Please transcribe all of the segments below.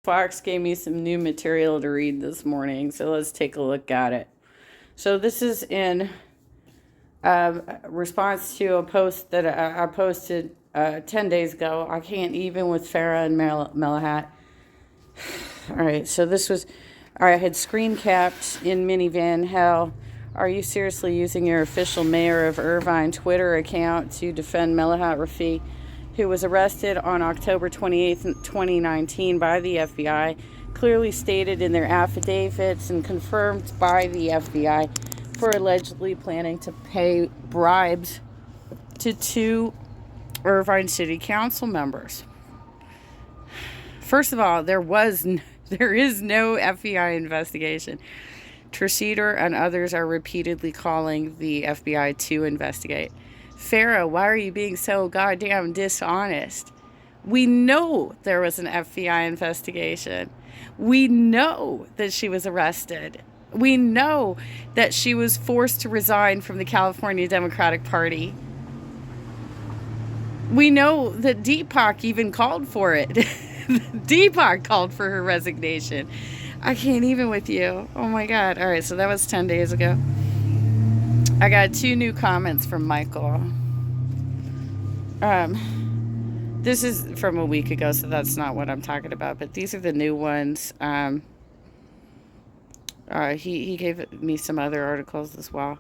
Fox gave me some new material to read this morning, so let's take a look at it. So this is in response to a post that I posted 10 days ago. I can't even with Farah and Melahat. All right, so this was, I had screen capped in minivan. Hell, are you seriously using your official mayor of Irvine Twitter account to defend Melahat Rafi, who was arrested on October 28th, 2019 by the FBI, clearly stated in their affidavits and confirmed by the FBI for allegedly planning to pay bribes to two Irvine City Council members. First of all, there is no FBI investigation. Traceder and others are repeatedly calling the FBI to investigate. Farah, why are you being so goddamn dishonest? We know there was an FBI investigation. We know that she was arrested. We know that she was forced to resign from the California Democratic Party. We know that Deepak even called for it. Deepak called for her resignation. I can't even with you. Oh my God. All right, so that was 10 days ago. I got 2 new comments from Michael. This is from a week ago, so that's not what I'm talking about, but these are the new ones. He gave me some other articles as well.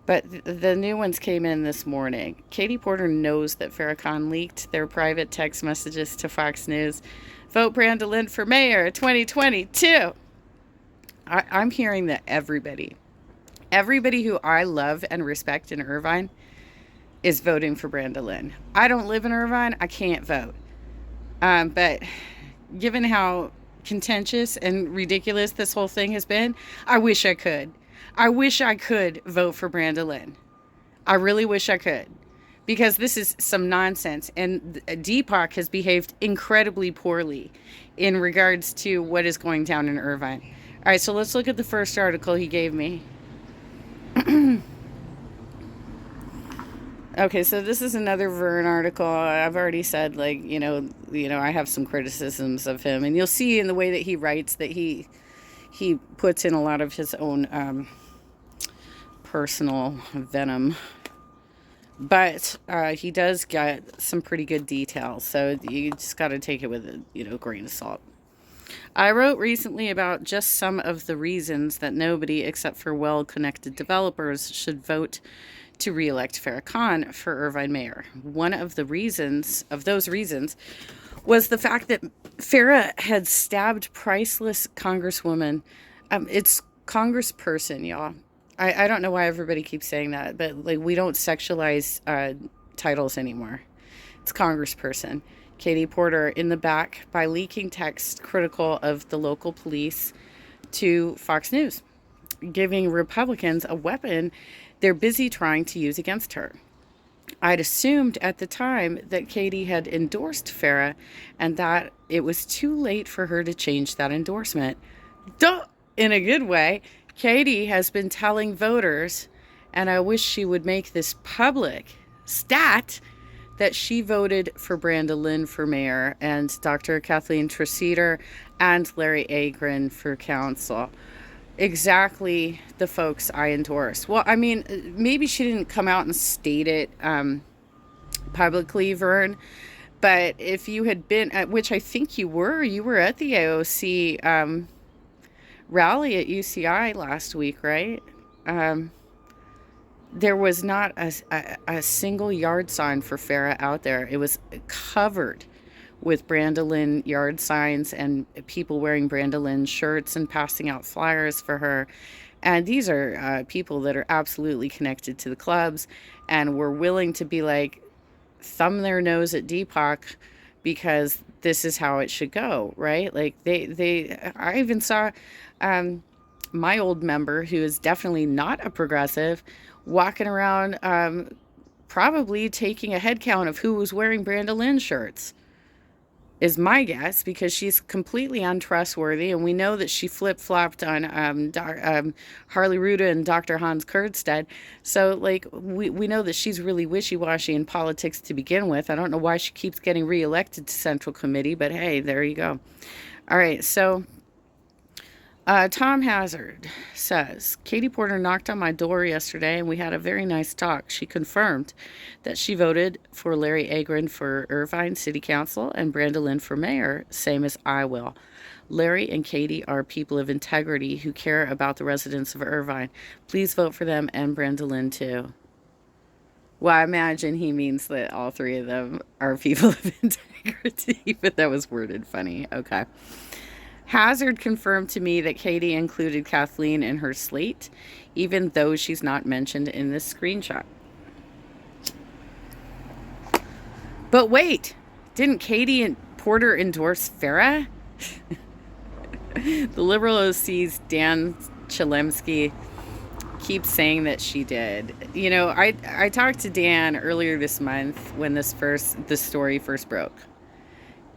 But the new ones came in this morning. Katie Porter knows that Farrakhan leaked their private text messages to Fox News. Vote Brandolin for mayor 2022. I'm hearing that everybody who I love and respect in Irvine is voting for Brandolin. I don't live in Irvine. I can't vote. But given how contentious and ridiculous this whole thing has been, I wish I could. I wish I could vote for Brandolin. I really wish I could. Because this is some nonsense. And Deepak has behaved incredibly poorly in regards to what is going down in Irvine. All right, so let's look at the first article he gave me. Okay, so this is another Vern article. I've already said, I have some criticisms of him. And you'll see in the way that he writes that he puts in a lot of his own personal venom. But he does get some pretty good details. So you just got to take it with a grain of salt. I wrote recently about just some of the reasons that nobody except for well-connected developers should vote to re-elect Farrakhan for Irvine mayor. One of those reasons was the fact that Farah had stabbed priceless congresswoman. It's congressperson, y'all. I don't know why everybody keeps saying that, but we don't sexualize titles anymore. It's congressperson. Katie Porter in the back by leaking text critical of the local police to Fox News, giving Republicans a weapon they're busy trying to use against her. I'd assumed at the time that Katie had endorsed Farah and that it was too late for her to change that endorsement. Duh! In a good way, Katie has been telling voters, and I wish she would make this public stat, that she voted for Brandolin for mayor and Dr. Kathleen Traceder and Larry Agrin for council. Exactly the folks I endorse. Well, I mean, maybe she didn't come out and state it publicly, Vern, but if you had been, which I think you were at the AOC rally at UCI last week, right? There was not a single yard sign for Farah out there. It was covered with Brandolin yard signs and people wearing Brandolin shirts and passing out flyers for her. And these are people that are absolutely connected to the clubs and were willing to be thumb their nose at Deepak because this is how it should go, right? I even saw my old member, who is definitely not a progressive, walking around probably taking a head count of who was wearing Brandolin shirts, is my guess, because she's completely untrustworthy, and we know that she flip-flopped on Harley Ruda and Dr. Hans Kurtzstedt. So, we know that she's really wishy-washy in politics to begin with. I don't know why she keeps getting reelected to Central Committee, but hey, there you go. All right, so Tom Hazard says, Katie Porter knocked on my door yesterday and we had a very nice talk. She confirmed that she voted for Larry Agron for Irvine City Council and Brenda Lynn for mayor, same as I will. Larry and Katie are people of integrity who care about the residents of Irvine. Please vote for them and Brenda Lynn too. Well, I imagine he means that all three of them are people of integrity, but that was worded funny. Okay. Hazard confirmed to me that Katie included Kathleen in her slate, even though she's not mentioned in this screenshot. But wait, didn't Katie and Porter endorse Farah? The Liberal OC's Dan Chilemsky keeps saying that she did. You know, I talked to Dan earlier this month when this story first broke,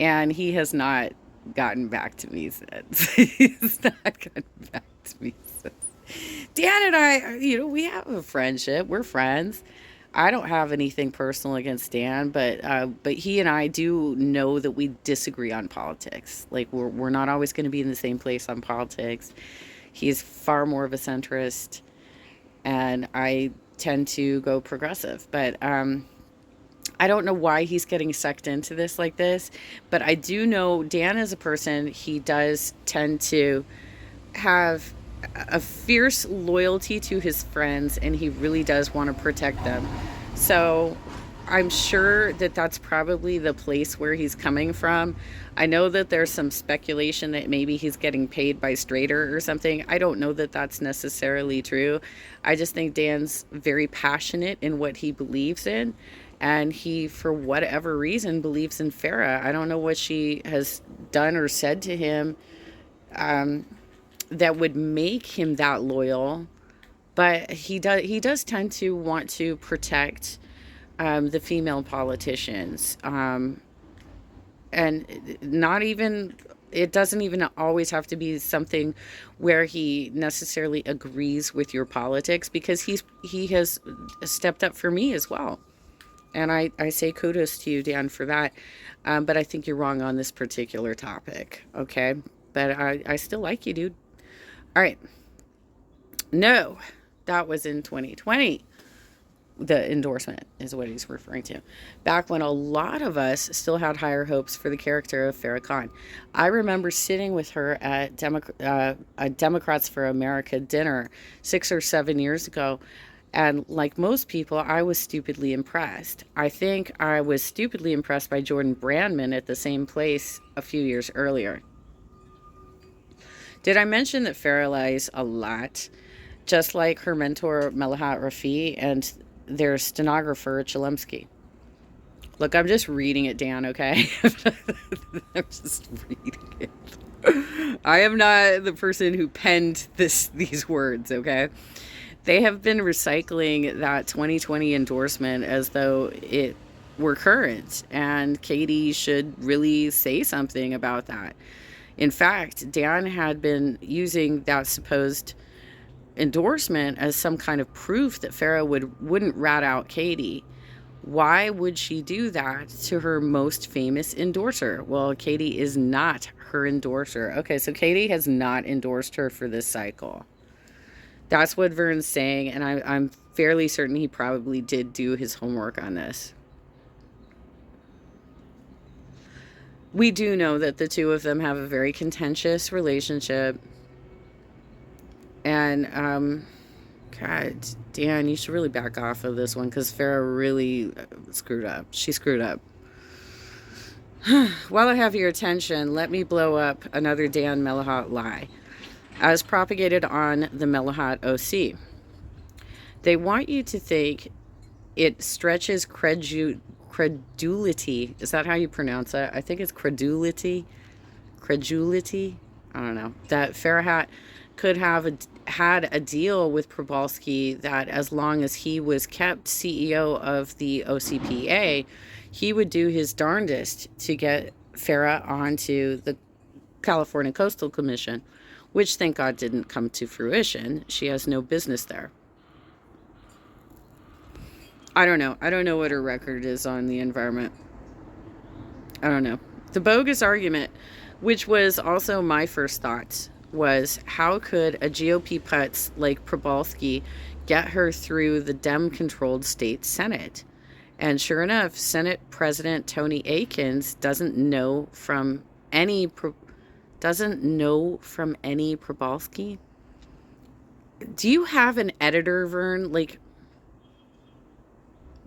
and he has not gotten back to me since. He's not gotten back to me since. Dan and I, you know, we have a friendship. We're friends. I don't have anything personal against Dan, but he and I do know that we disagree on politics. Like we're not always going to be in the same place on politics. He's far more of a centrist, and I tend to go progressive. But I don't know why he's getting sucked into this like this, but I do know Dan is a person, he does tend to have a fierce loyalty to his friends, and he really does want to protect them. So I'm sure that that's probably the place where he's coming from. I know that there's some speculation that maybe he's getting paid by Strader or something. I don't know that that's necessarily true. I just think Dan's very passionate in what he believes in. And he, for whatever reason, believes in Farah. I don't know what she has done or said to him that would make him that loyal. But he does tend to want to protect the female politicians. And not even, it doesn't even always have to be something where he necessarily agrees with your politics, because he has stepped up for me as well. And I say kudos to you, Dan, for that. But I think you're wrong on this particular topic, okay? But I still like you, dude. All right. No, that was in 2020. The endorsement is what he's referring to. Back when a lot of us still had higher hopes for the character of Farah Khan. I remember sitting with her at a Democrats for America dinner 6 or 7 years ago. And like most people, I was stupidly impressed. I think I was stupidly impressed by Jordan Brandman at the same place a few years earlier. Did I mention that Farah lies a lot? Just like her mentor, Melahat Rafi, and their stenographer, Chilemsky. Look, I'm just reading it, Dan, okay? I'm just reading it. I am not the person who penned these words, okay? They have been recycling that 2020 endorsement as though it were current, and Katie should really say something about that. In fact, Dan had been using that supposed endorsement as some kind of proof that Farah wouldn't rat out Katie. Why would she do that to her most famous endorser? Well, Katie is not her endorser. Okay, so Katie has not endorsed her for this cycle. That's what Vern's saying, and I'm fairly certain he probably did do his homework on this. We do know that the two of them have a very contentious relationship. And, God, Dan, you should really back off of this one, because Farah really screwed up. She screwed up. While I have your attention, let me blow up another Dan Melahat lie, as propagated on the Melahat OC. They want you to think it stretches credulity. Is that how you pronounce it? I think it's credulity. Credulity? I don't know. That Farhat could have had a deal with Probalski that as long as he was kept CEO of the OCPA, he would do his darndest to get Farah onto the California Coastal Commission, which thank God didn't come to fruition. She has no business there. I don't know. I don't know what her record is on the environment. I don't know. The bogus argument Which was also my first thought, was how could a GOP putz like Probalski get her through the Dem-controlled state Senate? And sure enough, Senate President Tony Akins doesn't know from any Probalski. Do you have an editor, Vern? Like,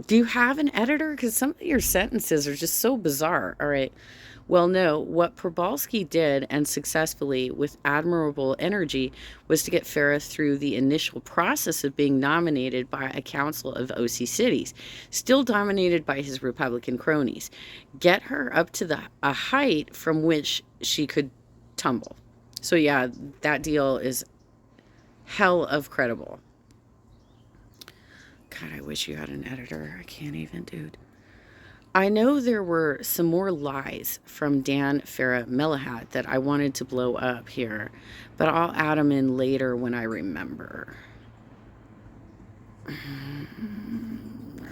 do you have an editor? Because some of your sentences are just so bizarre. All right. Well, no, what Probalski did, and successfully with admirable energy, was to get Farah through the initial process of being nominated by a council of OC cities, still dominated by his Republican cronies. Get her up to a height from which she could tumble. So yeah, that deal is hell of credible. God, I wish you had an editor. I can't even, dude. I know there were some more lies from Dan Farah Melahat that I wanted to blow up here, but I'll add them in later when I remember.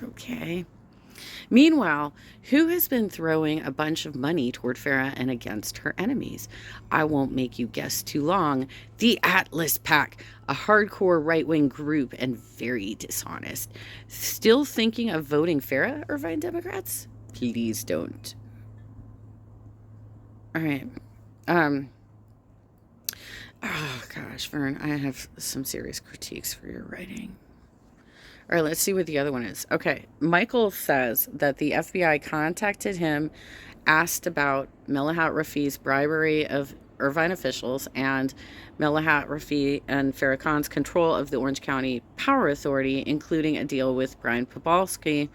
Okay. Meanwhile, who has been throwing a bunch of money toward Farah and against her enemies? I won't make you guess too long. The Atlas Pack, a hardcore right-wing group and very dishonest. Still thinking of voting Farah, Irvine Democrats? Please don't. All right. Oh gosh, Vern, I have some serious critiques for your writing. All right, let's see what the other one is. Okay, Michael says that the FBI contacted him, asked about Melahat Rafi's bribery of Irvine officials and Melahat Rafi and Farah Khan's control of the Orange County Power Authority, including a deal with Brian Pobalski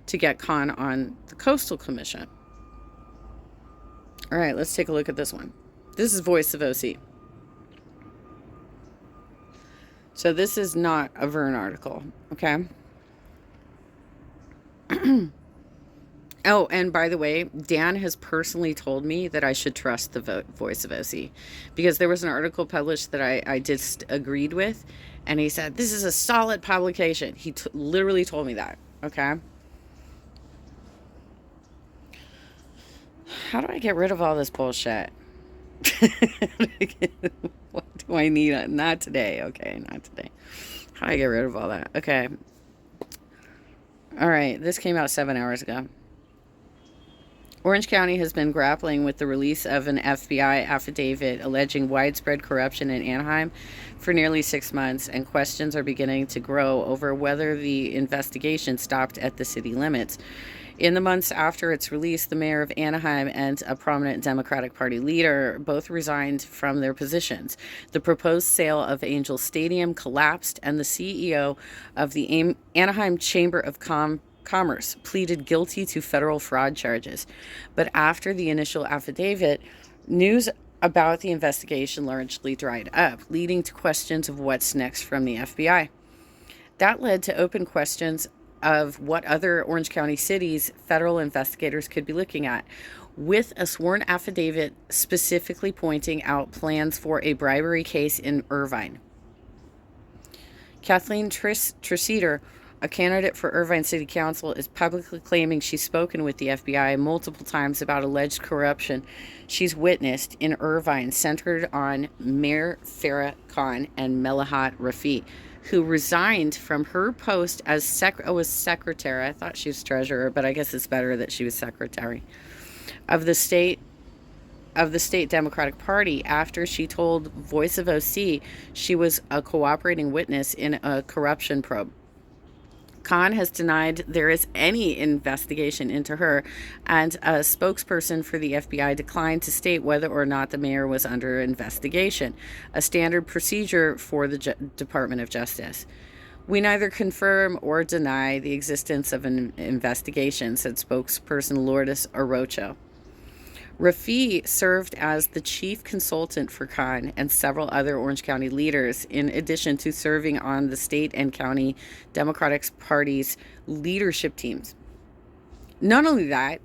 to get Khan on the Coastal Commission. All right, let's take a look at this one. This is Voice of OC. So this is not a Vern article, okay? Oh, and by the way, Dan has personally told me that I should trust the Voice of OC, because there was an article published that I just agreed with, and he said, this is a solid publication. He literally told me that, okay? How do I get rid of all this bullshit? What do I need? Not today. Okay, not today. How do I get rid of all that? Okay. All right, this came out 7 hours ago. Orange County has been grappling with the release of an FBI affidavit alleging widespread corruption in Anaheim for nearly 6 months, and questions are beginning to grow over whether the investigation stopped at the city limits. In the months after its release, the mayor of Anaheim and a prominent Democratic Party leader both resigned from their positions. The proposed sale of Angel Stadium collapsed, and the CEO of the Anaheim Chamber of Commerce pleaded guilty to federal fraud charges. But after the initial affidavit, news about the investigation largely dried up, leading to questions of what's next from the FBI. That led to open questions of what other Orange County cities federal investigators could be looking at, with a sworn affidavit specifically pointing out plans for a bribery case in Irvine. Kathleen Treseter, a candidate for Irvine City Council, is publicly claiming she's spoken with the FBI multiple times about alleged corruption she's witnessed in Irvine, centered on Mayor Farah Khan and Melahat Rafi, who resigned from her post as secretary. I thought she was treasurer, but I guess it's better that she was secretary of the state Democratic Party after she told Voice of OC she was a cooperating witness in a corruption probe. Khan has denied there is any investigation into her, and a spokesperson for the FBI declined to state whether or not the mayor was under investigation, a standard procedure for the Department of Justice. We neither confirm or deny the existence of an investigation, said spokesperson Lourdes Orocho. Rafi served as the chief consultant for Khan and several other Orange County leaders, in addition to serving on the state and county Democratic Party's leadership teams. Not only that,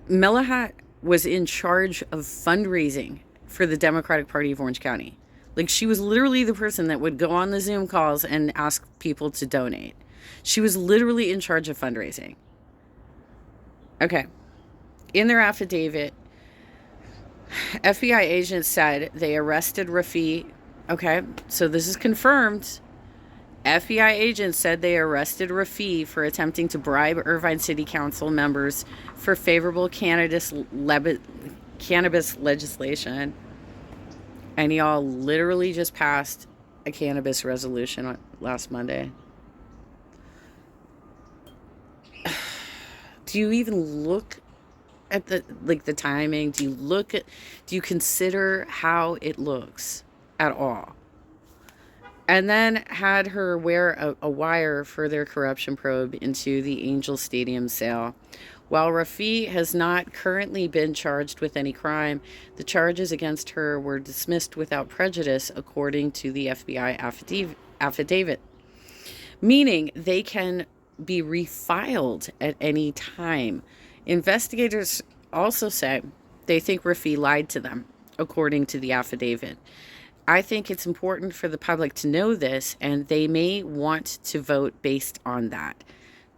Melahat was in charge of fundraising for the Democratic Party of Orange County. Like, she was literally the person that would go on the Zoom calls and ask people to donate. She was literally in charge of fundraising. Okay. In their affidavit, FBI agents said they arrested Rafi. Okay, so this is confirmed. FBI agents said they arrested Rafi for attempting to bribe Irvine City Council members for favorable cannabis legislation. And y'all literally just passed a cannabis resolution last Monday. Do you even look at the timing? Do you consider how it looks at all? And then had her wear a wire for their corruption probe into the Angel Stadium sale. While Rafi has not currently been charged with any crime, the charges against her were dismissed without prejudice, according to the FBI affidavit, meaning they can be refiled at any time. Investigators also say they think Rafi lied to them, according to the affidavit. I think it's important for the public to know this, and they may want to vote based on that,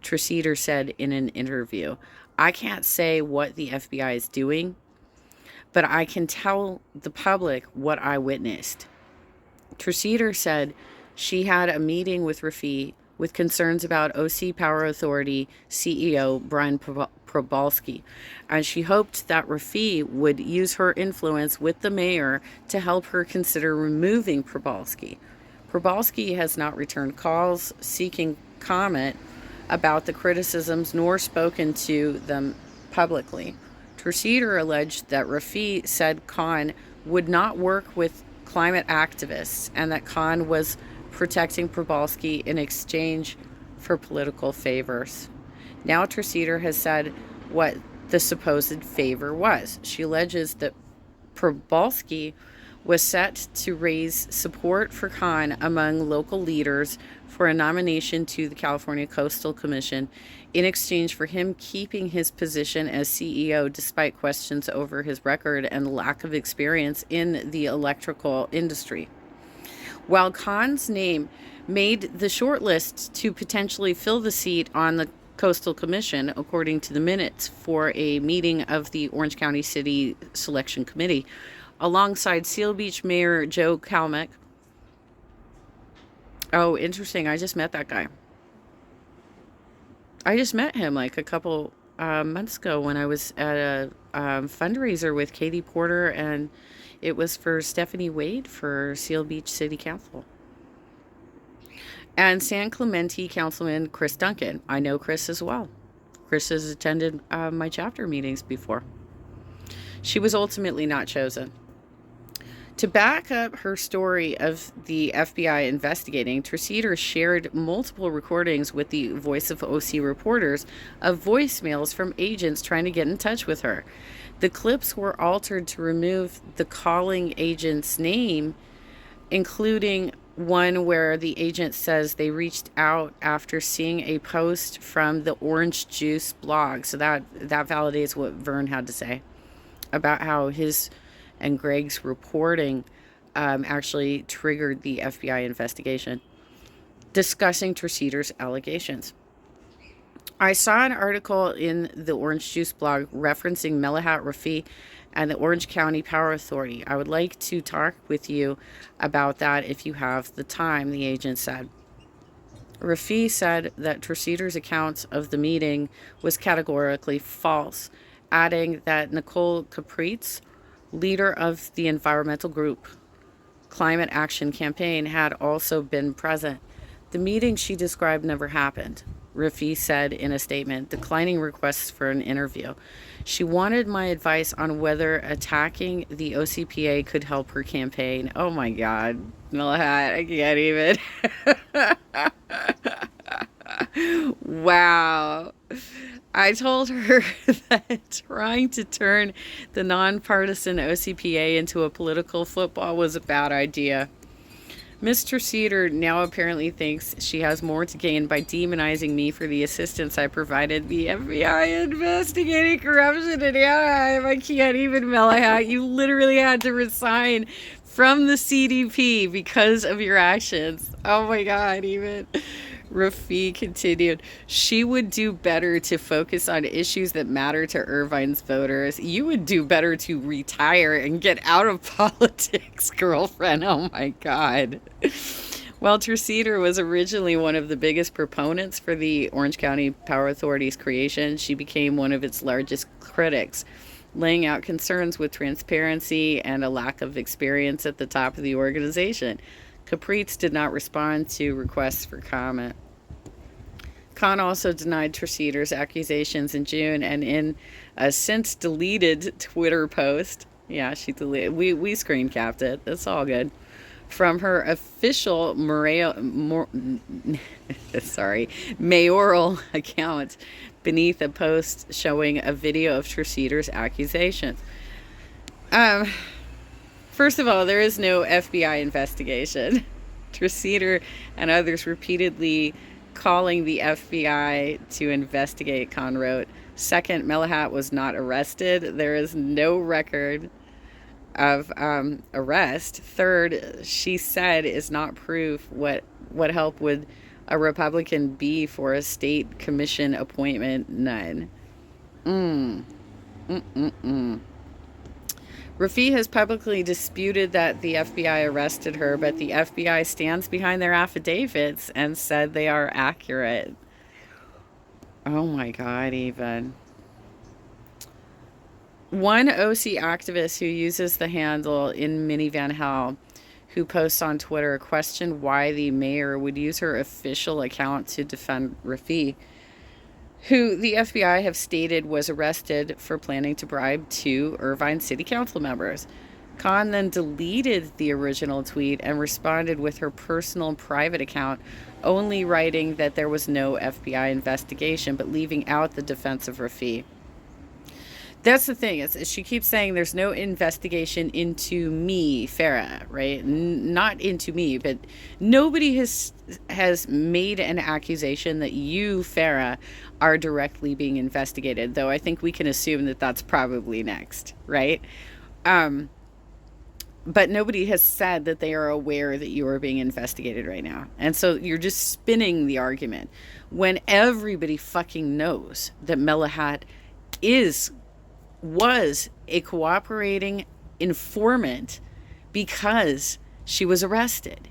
Treseder said in an interview. I can't say what the FBI is doing, but I can tell the public what I witnessed. Treseder said she had a meeting with Rafi with concerns about OC Power Authority CEO Brian Probalski, and she hoped that Rafi would use her influence with the mayor to help her consider removing Probalski. Probalski has not returned calls seeking comment about the criticisms nor spoken to them publicly. Treseder alleged that Rafi said Khan would not work with climate activists and that Khan was protecting Probalski in exchange for political favors. Now Treseder has said what the supposed favor was. She alleges that Probalski was set to raise support for Khan among local leaders for a nomination to the California Coastal Commission in exchange for him keeping his position as CEO despite questions over his record and lack of experience in the electrical industry. While Khan's name made the shortlist to potentially fill the seat on the Coastal Commission, according to the minutes for a meeting of the Orange County City Selection Committee, alongside Seal Beach Mayor Joe Kalmek. Oh, interesting. I just met that guy. I just met him like a couple months ago when I was at a fundraiser with Katie Porter, and it was for Stephanie Wade for Seal Beach City Council. And San Clemente Councilman Chris Duncan. I know Chris as well. Chris has attended my chapter meetings before. She was ultimately not chosen. To back up her story of the FBI investigating, Treseder shared multiple recordings with the Voice of OC reporters of voicemails from agents trying to get in touch with her. The clips were altered to remove the calling agent's name, including one where the agent says they reached out after seeing a post from the Orange Juice blog. So that validates what Vern had to say about how his and Greg's reporting actually triggered the FBI investigation, discussing Treseder's allegations. I saw an article in the Orange Juice blog referencing Melahat Rafi and the Orange County Power Authority. I would like to talk with you about that if you have the time, the agent said. Rafi said that Treseder's account of the meeting was categorically false, adding that Nicole Capritz, leader of the environmental group Climate Action Campaign, had also been present. The meeting she described never happened, Rafi said in a statement, declining requests for an interview. She wanted my advice on whether attacking the OCPA could help her campaign. Oh my God, Melahat, I can't even. Wow. I told her that trying to turn the nonpartisan OCPA into a political football was a bad idea. Ms. Treseder now apparently thinks she has more to gain by demonizing me for the assistance I provided the FBI investigating corruption in Anaheim. I can't even, Melahat. You literally had to resign from the CDP because of your actions. Oh my God, even. Rafi continued, she would do better to focus on issues that matter to Irvine's voters. You would do better to retire and get out of politics, girlfriend. Oh my God. While Terceder was originally one of the biggest proponents for the Orange County Power Authority's creation, she became one of its largest critics, laying out concerns with transparency and a lack of experience at the top of the organization. Caprice did not respond to requests for comment. Khan also denied Terceder's accusations in June, and in a since deleted Twitter post, yeah, she deleted, we screen capped it, that's all good, from her official mayoral account beneath a post showing a video of Terceder's accusations. First of all, there is no FBI investigation. Terceder and others repeatedly calling the FBI to investigate, Khan wrote. Second, Melahat was not arrested. There is no record of arrest. Third, she said is not proof. What help would a Republican be for a state commission appointment? None. Rafi has publicly disputed that the FBI arrested her, but the FBI stands behind their affidavits and said they are accurate. Oh my God, even. One OC activist who uses the handle in Minivan Hell, who posts on Twitter, questioned why the mayor would use her official account to defend Rafi, who the FBI have stated was arrested for planning to bribe 2 Irvine City Council members. Khan then deleted the original tweet and responded with her personal private account, only writing that there was no FBI investigation, but leaving out the defense of Rafi. That's the thing, is she keeps saying there's no investigation into me, Farah, right? Not into me, but nobody has made an accusation that you, Farah, are directly being investigated, though I think we can assume that that's probably next, right? But nobody has said that they are aware that you are being investigated right now. And so you're just spinning the argument when everybody fucking knows that Melahat was a cooperating informant because she was arrested.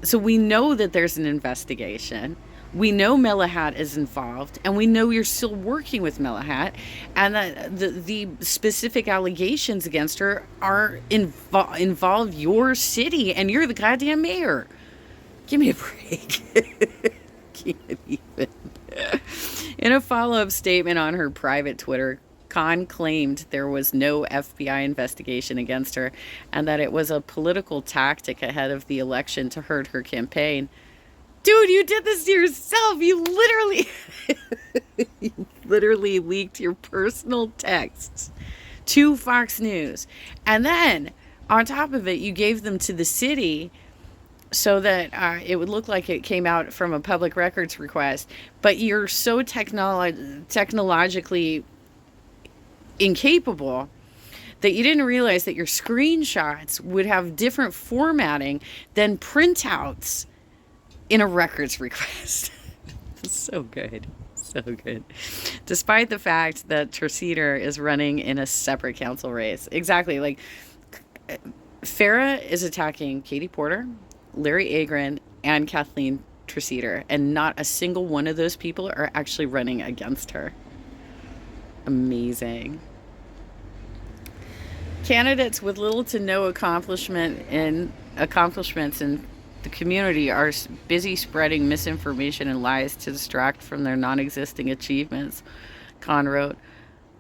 So we know that there's an investigation. We know Melahat is involved, and we know you're still working with Melahat, and that the specific allegations against her are involve your city, and you're the goddamn mayor. Give me a break. Can't even. In a follow-up statement on her private Twitter, Khan claimed there was no FBI investigation against her and that it was a political tactic ahead of the election to hurt her campaign. Dude, you did this to yourself. You literally leaked your personal texts to Fox News. And then, on top of it, you gave them to the city so that it would look like it came out from a public records request. But you're so technologically incapable that you didn't realize that your screenshots would have different formatting than printouts in a records request. So good. So good. Despite the fact that Terceder is running in a separate council race. Exactly. Like, Farah is attacking Katie Porter, Larry Agron, and Kathleen Terceder, and not a single one of those people are actually running against her. Amazing. Candidates with little to no accomplishments in the community are busy spreading misinformation and lies to distract from their non-existing achievements, Khan wrote.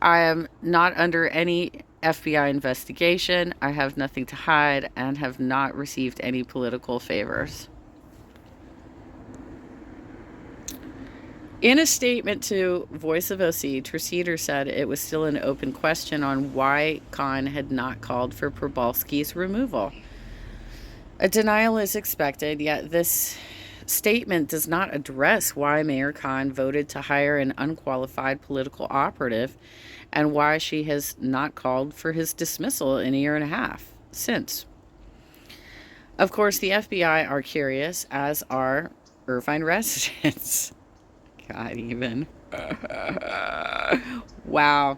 I am not under any FBI investigation. I have nothing to hide and have not received any political favors. In a statement to Voice of OC, Terceder said it was still an open question on why Khan had not called for Probalski's removal. A denial is expected, yet this statement does not address why Mayor Khan voted to hire an unqualified political operative and why she has not called for his dismissal in a year and a half since. Of course, the FBI are curious, as are Irvine residents. God, even. Wow.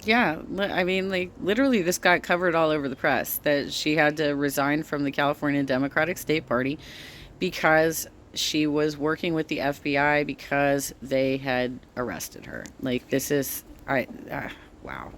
Yeah, I mean, like, literally, this got covered all over the press that she had to resign from the California Democratic State Party because she was working with the FBI because they had arrested her. Like, this is, wow.